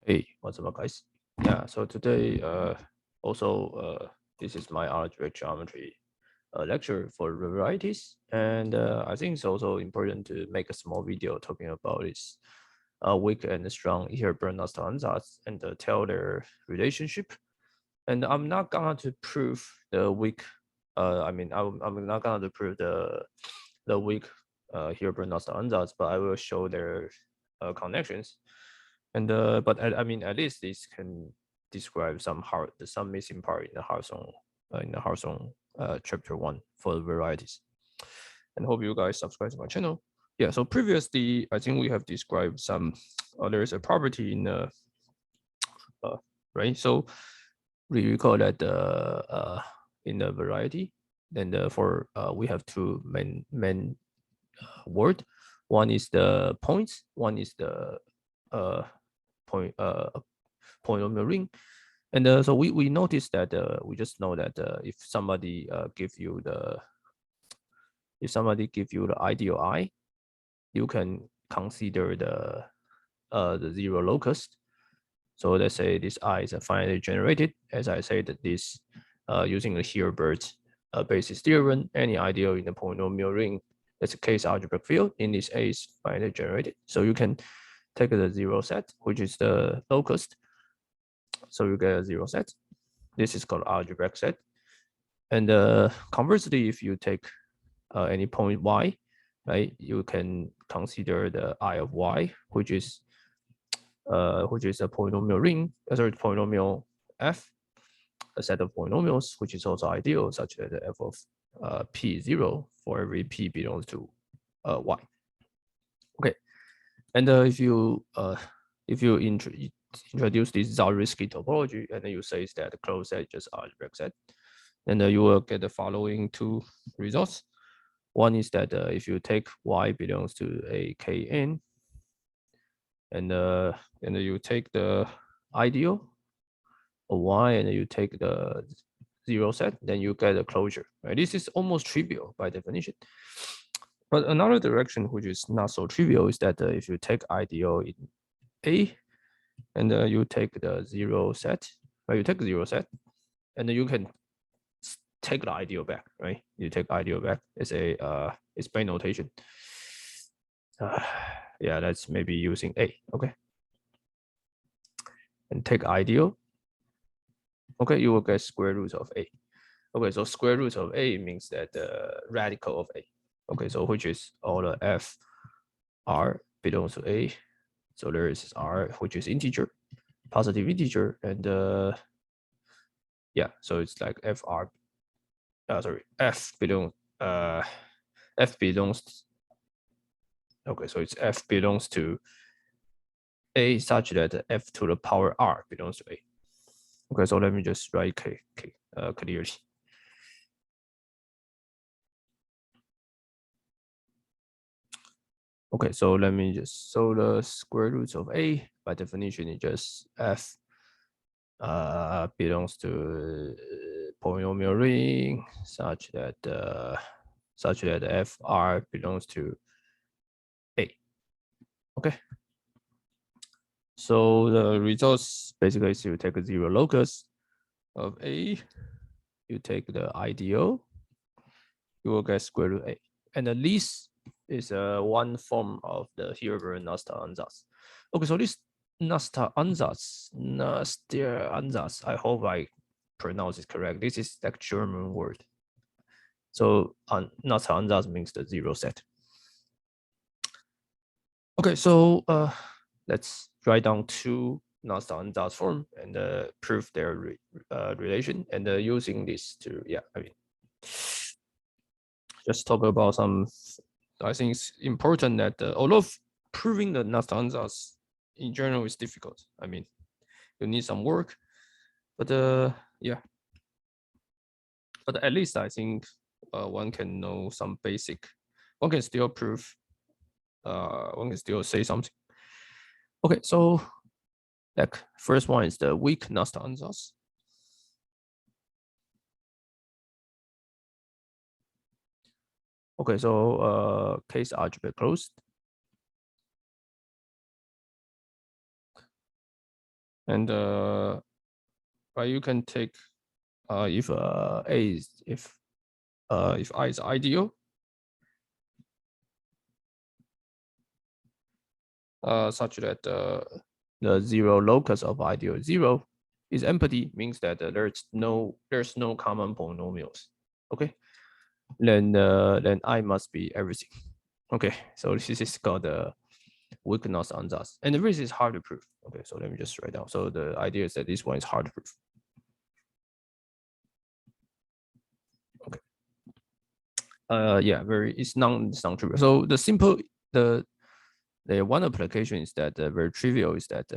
Hey, what's up, guys? Yeah, so today, this is my algebraic geometry lecture for varieties, and I think it's also important to make a small video talking about this weak and strong Hilbert-Nullstellensatz and tell their relationship. And I'm not gonna to prove the weak. I'm not gonna to prove the weak Hilbert-Nullstellensatz, but I will show their connections. And I mean, at least this can describe some missing part in the Harsong chapter 1 for the varieties. And hope you guys subscribe to my channel. Yeah, so previously I think we have described some there's a property in the right. So we recall that in the variety, then we have two main word. One is the points, one is the polynomial ring. And so we noticed that we just know that if somebody give you the ideal I, you can consider the zero locus. So let's say this I is finitely generated. As I said, that this using the Hilbert basis theorem, any ideal in the polynomial ring, that's a case algebraic field. In this A is finitely generated. So you can take the zero set, which is the locus. So you get a zero set. This is called algebraic set. And conversely, if you take any point y, right, you can consider the I of y, which is a polynomial ring, polynomial f, a set of polynomials, which is also ideal, such that the f of p is 0 for every p belongs to y. Okay, and if you introduce this Zariski topology, and then you say that the closed set is just algebraic set, then you will get the following two results. One is that if you take y belongs to a kn, and you take the ideal of y, and you take the zero set, then you get a closure. Right? This is almost trivial by definition. But another direction which is not so trivial is that if you take ideal in A, and you take the zero set, right? You take zero set, and then you can take the ideal back, right? You take ideal back. It's a it's by notation. Yeah, that's maybe using A. Okay, and take ideal. Okay, you will get square root of A. Okay, so square root of A means that the radical of A. Okay, so which is all the f r belongs to A. So there is r, which is integer, positive integer, and yeah, so it's like fr. Sorry, f belongs okay, so it's f belongs to A such that f to the power r belongs to A. Okay, so let me just write k clearly. Okay, so let me just, so the square root of A by definition is just f belongs to polynomial ring such that fr belongs to A. Okay. So the results basically is you take a zero locus of A, you take the ideal, you will get square root A. And the least is one form of the Hilbert-Nullstellensatz. Okay, so this Nullstellensatz, I hope I pronounce it correct. This is like German word. So Nullstellensatz means the zero set. Okay, so let's write down two Nullstellensatz form and prove their relation, and using this to, yeah, I mean, just talk about some. I think it's important that although proving the Nullstellensatz in general is difficult, I mean, you need some work, but yeah, but at least I think one can know some basic. One can still prove. One can still say something. Okay, so like first one is the weak Nullstellensatz. Okay, so case algebra closed. And right, you can take if A is if I is ideal, such that the zero locus of ideal 0 is empty, means that there's no common polynomials. Okay, then I must be everything. Okay, so this is called the weak NULLSTELLENSATZ, and the reason is hard to prove. Okay, so let me just write down. So the idea is that this one is hard to prove. Okay. Yeah, it's non-trivial. So the simple the one application is that very trivial is that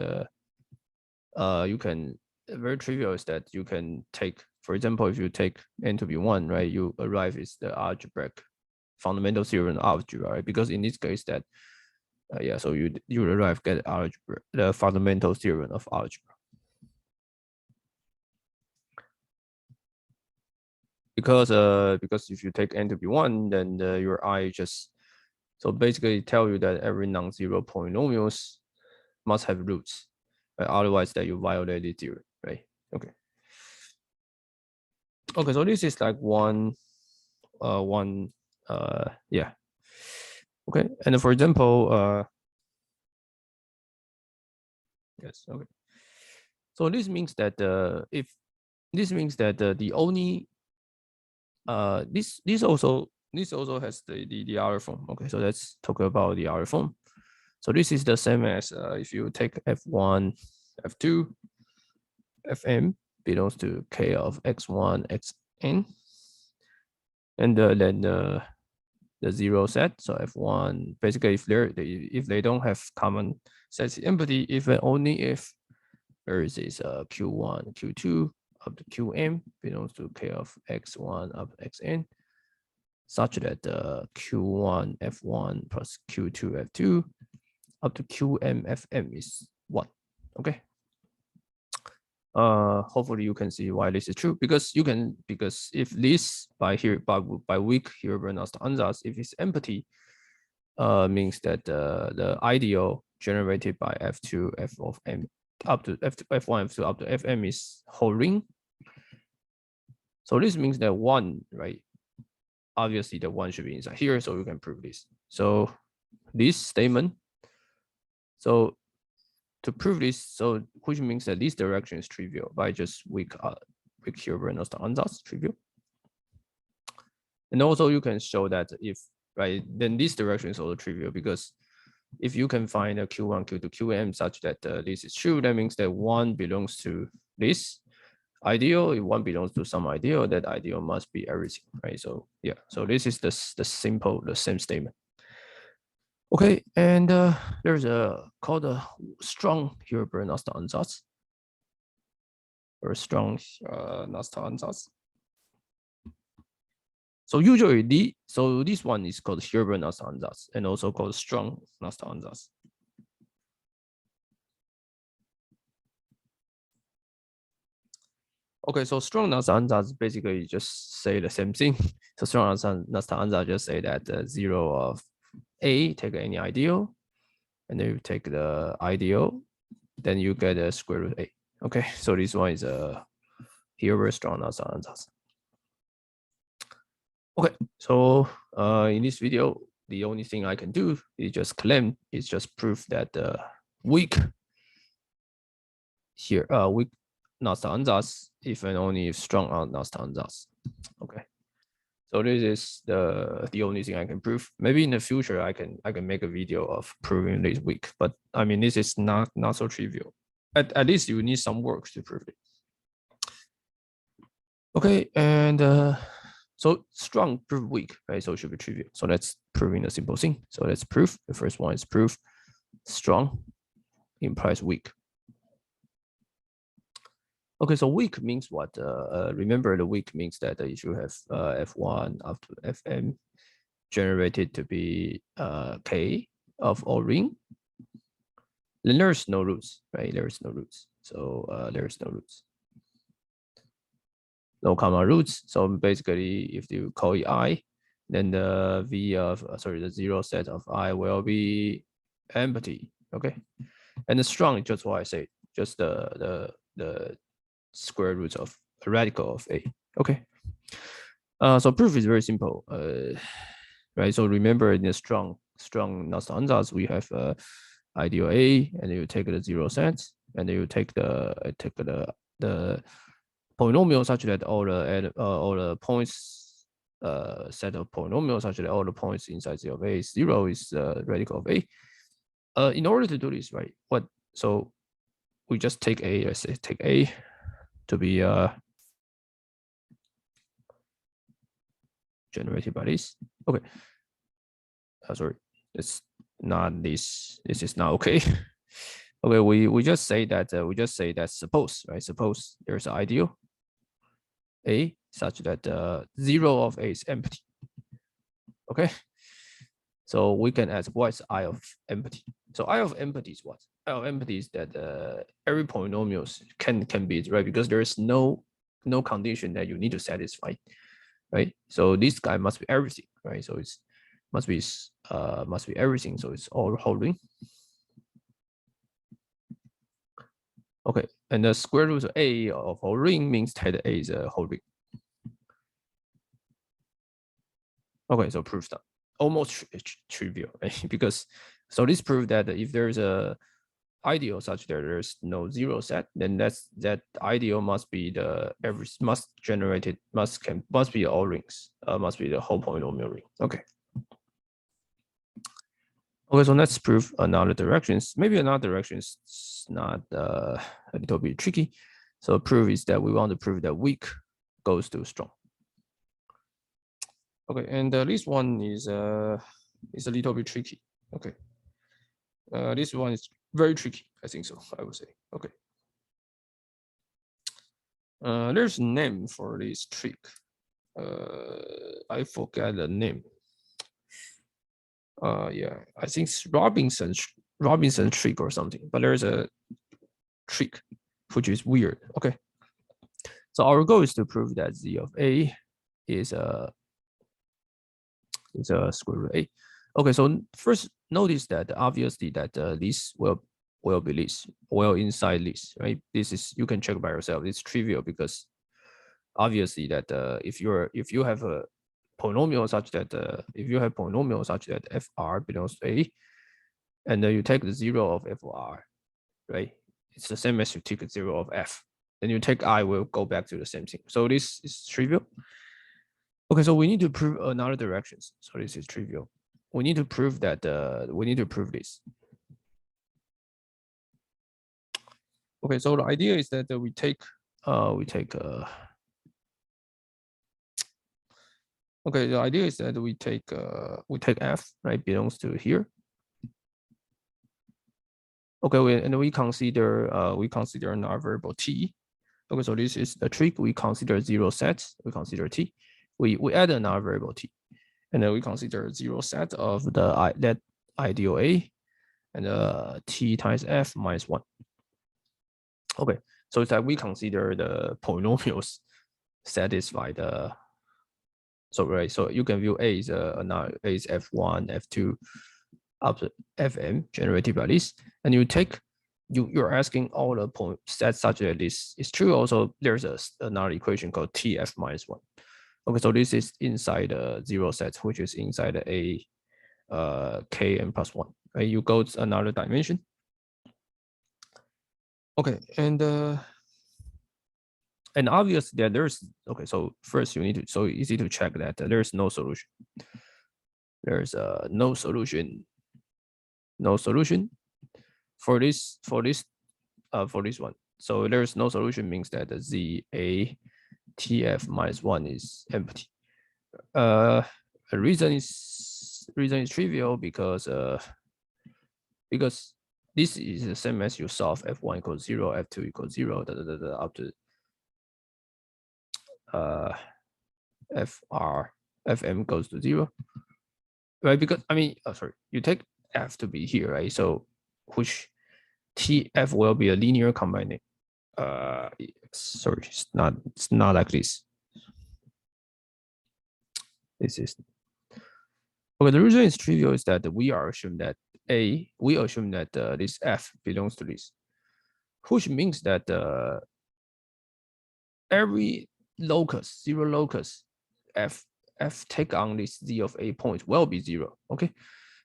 you can very trivial is that you can take, for example, if you take n to be 1, right, you arrive is the algebraic fundamental theorem of algebra, right? Because in this case that yeah, so you arrive get algebra, the fundamental theorem of algebra. Because if you take n to be 1, then your I just so basically tell you that every non-zero polynomials must have roots, right? Otherwise that you violate the theorem, right? Okay. Okay, so this is like one yeah. Okay, and for example, yes, okay. So this means that if this means that the only this also has the other form. Okay, so let's talk about the other form. So this is the same as if you take f1, f2, fm belongs to k of x1, xn, and then the zero set. So f1 basically if they don't have common sets empty, if and only if there is this q1, q2 up to qm belongs to k of x1 up to xn, such that q1 f1 plus q2 f2 up to qm fm is 1. Okay. Hopefully you can see why this is true, because if this by weak Hilbert ansatz, if it's empty, means that the ideal generated by f2 f of m up to f1 f2 up to fm is whole ring. So this means that 1, right? Obviously the 1 should be inside here, so you can prove this. So this statement, so to prove this, so which means that this direction is trivial by just weak Hilbert ansatz trivial. And also you can show that if, right, then this direction is also trivial, because if you can find a q1, q2, qm such that this is true, that means that 1 belongs to this ideal. If 1 belongs to some ideal, that ideal must be everything, right? So yeah, so this is the same statement. Okay, and there's called a strong Hilbert ansatz, or strong ansatz. So usually this one is called Hilbert ansatz and also called strong ansatz. Okay, so strong ansatz basically just say the same thing. So strong ansatz just say that 0 of A, take any ideal, and then you take the ideal, then you get a square root A. Okay, so this one is a Hilbert strong ansatz. Okay, so in this video, the only thing I can do is just prove that the weak here, weak NULLSTELLENSATZ if and only if strong NULLSTELLENSATZ. Okay, so this is the only thing I can prove. Maybe in the future I can make a video of proving this weak, but I mean this is not so trivial. At least you need some work to prove it. Okay, and so strong prove weak, right? So it should be trivial. So let's proving a simple thing. So let's prove. The first one is proof strong implies weak. Okay, so weak means what? Remember, the weak means that if you have f1 up to fm generated to be k of all ring, then there's no roots, right? There is no roots. So there's no roots. No common roots. So basically, if you call it I, then the v of the 0 set of I will be empty. Okay, and the strong is just what I said. just the square root of a radical of a. Okay. So proof is very simple. Right. So remember in the strong Nullstellensatz ansatz, we have ideal A, and you take the 0 set, and then you take the polynomial such that all the points set of polynomials such that all the points inside 0 of A is 0 is radical of A. In order to do this, right? So we just take A. Let's say take A to be generated by this. Okay. Sorry, it's not this. This is not okay. Okay, we just say that suppose, right? Suppose there's an ideal A such that 0 of A is empty. Okay. So we can ask what's I of empty. So I of empty is what? I of empty is that every polynomials can be, right? Because there is no condition that you need to satisfy, right? So this guy must be everything, right? So it's must be everything. So it's all holding. Okay, and the square root of A of whole ring means that A is a whole ring. Okay, so proof done. Almost trivial, right? Because so this proves that if there's a ideal such that there's no 0 set, then that ideal must be the must be all rings, must be the whole polynomial ring. Okay. Okay, so let's prove another directions. Maybe another direction is not a little bit tricky. So proof is that we want to prove that weak goes to strong. Okay, and this one is a little bit tricky. Okay, this one is very tricky. I think so. I would say. Okay. There's a name for this trick. I forget the name. Yeah, I think it's Robinson trick or something. But there's a trick which is weird. Okay. So our goal is to prove that Z of A is a square root A. Okay, so first notice that obviously that this will be this, well inside this, right? This is, you can check by yourself. It's trivial because obviously that if you have a polynomial such that FR belongs to A, and you take the 0 of FR, right? It's the same as you take 0 of F. Then you take I, will go back to the same thing. So this is trivial. Okay, so we need to prove another directions. So this is trivial. We need to prove that we need to prove this. Okay, so the idea is that we take okay, the idea is that we take F, right, belongs to here. Okay, and we consider another variable T. Okay, so this is the trick. We consider 0 sets. We consider T. We add another variable T, and then we consider 0 set of that ideal A, and T times F minus 1. Okay, so it's that we consider the polynomials satisfy the. So right, so you can view A is A is F1, F2, up to Fm generated by this, and you take you're asking all the point sets such that this is true. Also, there's another equation called Tf minus 1. Okay, so this is inside the 0 set, which is inside the A Kn plus 1. Right, you go to another dimension. Okay, and obviously that there's, okay, so first you need to, so easy to check that there's no solution. There's no solution for this one. So there's no solution means that the ZA TF minus 1 is empty. The reason is trivial because this is the same as you solve F1 equals 0, F2 equals 0, up to Fm goes to 0, right? Because I mean, sorry, you take F to be here, right? So which TF will be a linear combination. Sorry, it's not like this. This is okay. The reason is trivial is that we assume that this F belongs to this. which means that every locus, zero locus, f take on this z of a point will be zero. Okay,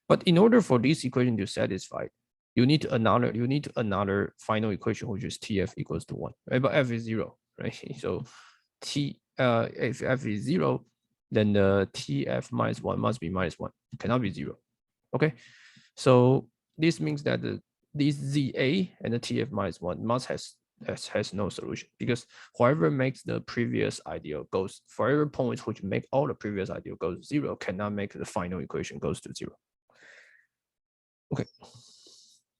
but in order for this equation to satisfy, you need another final equation, which is tf equals to 1, right? But f is 0, right? So if f is 0, then the tf minus 1 must be minus 1, cannot be 0. Okay, so this means that this za and the tf minus 1 must has no solution, because whoever makes the previous ideal goes, for every point which make all the previous ideal goes 0, cannot make the final equation goes to 0. Okay,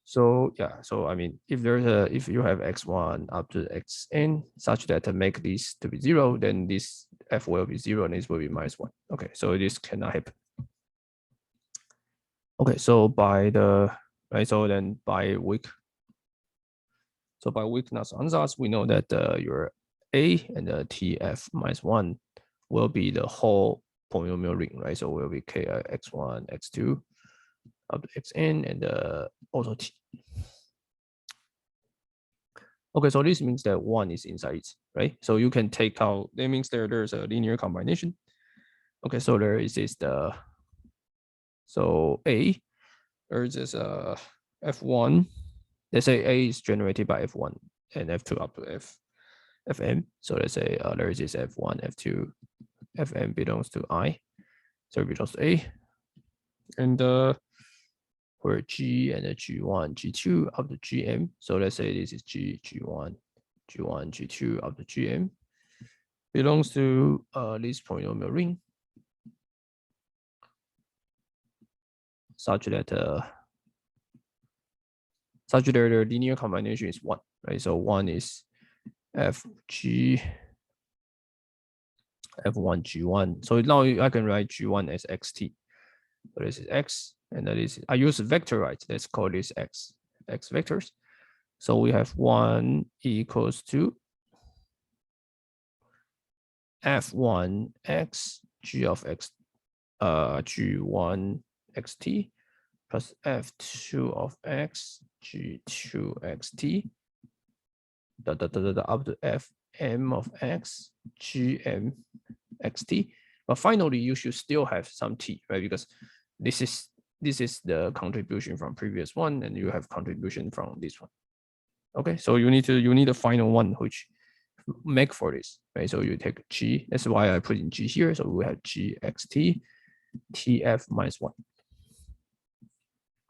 so yeah, so I mean, if you have x1 up to xn such that to make this to be 0, then this f will be 0 and this will be minus 1. Okay, so this cannot happen. Okay, so by weak NULLSTELLENSATZ, we know that your a and the tf minus 1 will be the whole polynomial ring, right? So will be k x1 x2 up to xn and also t. Okay, so this means that 1 is inside it, right? So you can take out, that means there's a linear combination. Okay, so there is this so a, there's this f1. Let's say a is generated by f1 and f2 up to fm. So let's say there is this f1, f2, fm belongs to I, so it belongs to a, and where g and g1, g2 up to gm. So let's say this is g1, g2 up to gm belongs to this polynomial ring, such that the linear combination is 1, right? So 1 is fg f1 g1. So now I can write g1 as xt. So this is x, and that is, I use vector, right? Let's call this x vectors. So we have 1 equals to f1 x g of x g1 xt plus f2 of x g2 xt up to fm of x gm xt. But finally, you should still have some t, right? Because this is the contribution from previous one, and you have contribution from this one. Okay, so you need a final one which make for this, right? So you take g. That's why I put in g here. So we have g xt tf minus 1.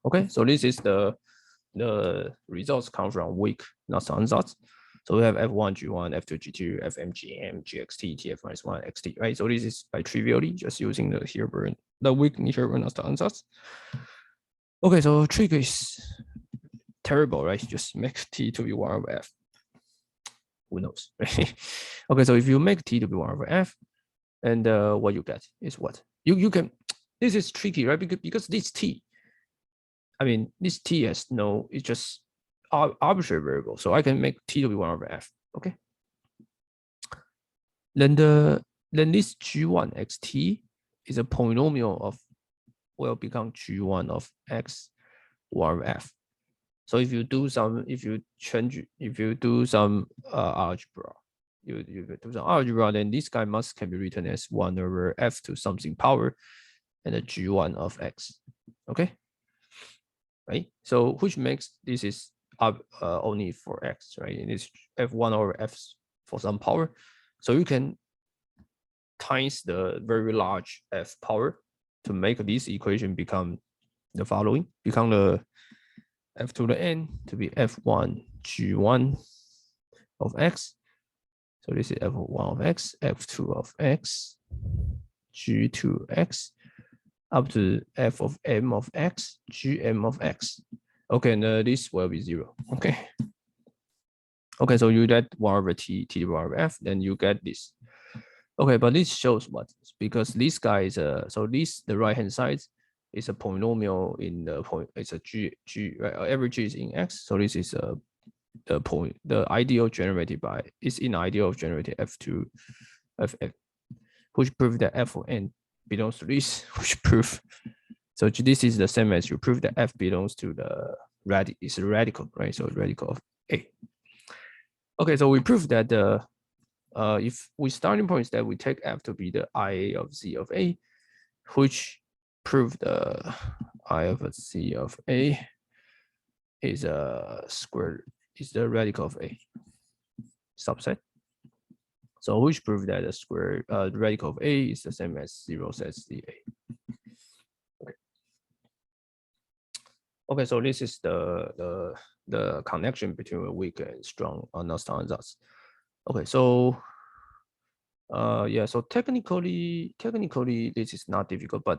Okay, so this is the results come from weak NULLSTELLENSATZ. So we have f1 g1 f2 g2 fm gm gxt tf minus 1 xt, right? So this is by trivially just using the weak Hilbert NULLSTELLENSATZ. Okay, so trick is terrible, right? Just make t to be 1 over f. Who knows, right? Okay, so if you make t to be 1 over f, and what you get is what you can. This is tricky, right? Because this t, I mean, this t has no, it's just arbitrary variable. So I can make t to be 1 over f. Okay. Then this g1 xt is a polynomial of, will become g1 of x 1 over f. So if you do some algebra, you do some algebra, then this guy can be written as 1 over f to something power and a g1 of x. Okay. Right. So which makes this is only for x, right? And it's f1 over f for some power. So you can times the very large f power to make this equation become the following, become the f to the n to be f1 g1 of x. So this is f1 of x, f2 of x, g2 x, up to f of m of x, gm of x. Okay, and this will be 0. Okay. Okay, so you get 1 over t to the 1 over f, then you get this. Okay, but this shows what? Because this guy is the right hand side is a polynomial in the point. It's a g right? Every g is in x. So this is the ideal generated by is in ideal of generated f2 of f, which proves that f of n belongs to this, which proof. So this is the same as you prove that f belongs to the radical, right? So radical of a. Okay, so we proved that if we starting point is that we take f to be the IA of z of a, which proved the I of z of a is a square is the radical of a subset. So which proved that the radical of a is the same as 0 sets the a. Okay, so this is the connection between a weak and strong Nullstellensatz ansatz. Okay, so yeah, so technically this is not difficult, but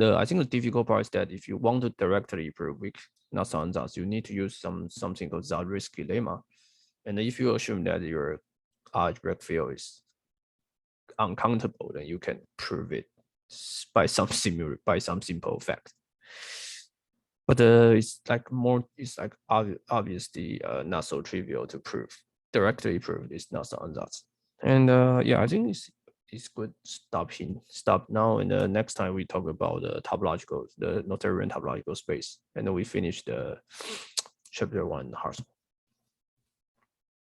I think the difficult part is that if you want to directly prove weak Nullstellensatz ansatz, you need to use something called Zariski lemma, and if you assume that your algebraic field is uncountable, then you can prove it by some simple fact. But it's like obviously not so trivial to prove. Directly prove it's not so ansatz. And yeah, I think it's good stop now. And the next time we talk about the topological, the Noetherian topological space, and then we finish the chapter 1 hard